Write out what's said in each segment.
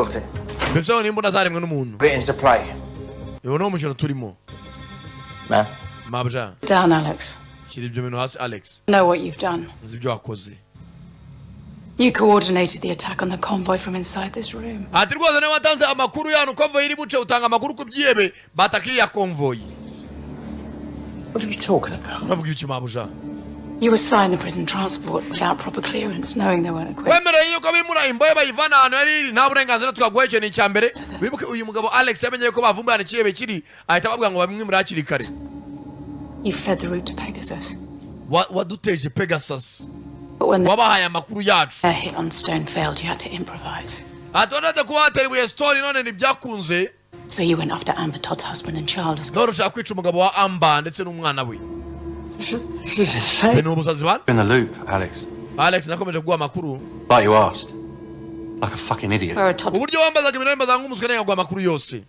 built it. Put it into play. Man. Down, Alex. Know what you've done. You coordinated the attack on the convoy from inside this room. What are you talking about? You assigned the prison transport without proper clearance, knowing they weren't equipped. You fed the route to Pegasus. What do you Pegasus? But when the hit on stone failed, you had to improvise. So you went after Amber Todd's husband and child. This is insane. In the loop, Alex. Like you asked. Like a fucking idiot. Where are Todd's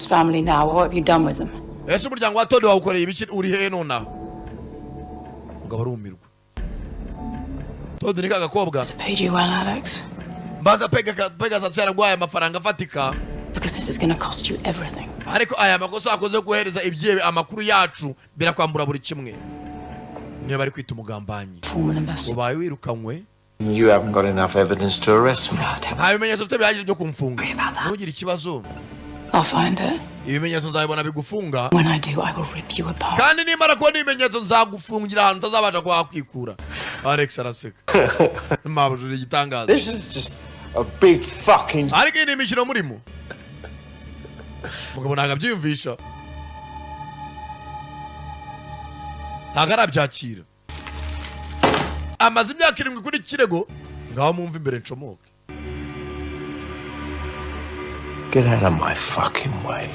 family now? What have you done with them? Has it paid you well, Alex? Because this is going to cost you everything. Formal investigation. You haven't got enough evidence to arrest me. Worry about that. I'll find it. When I do, I will rip you apart. This is just a big fucking... Get out of my fucking way.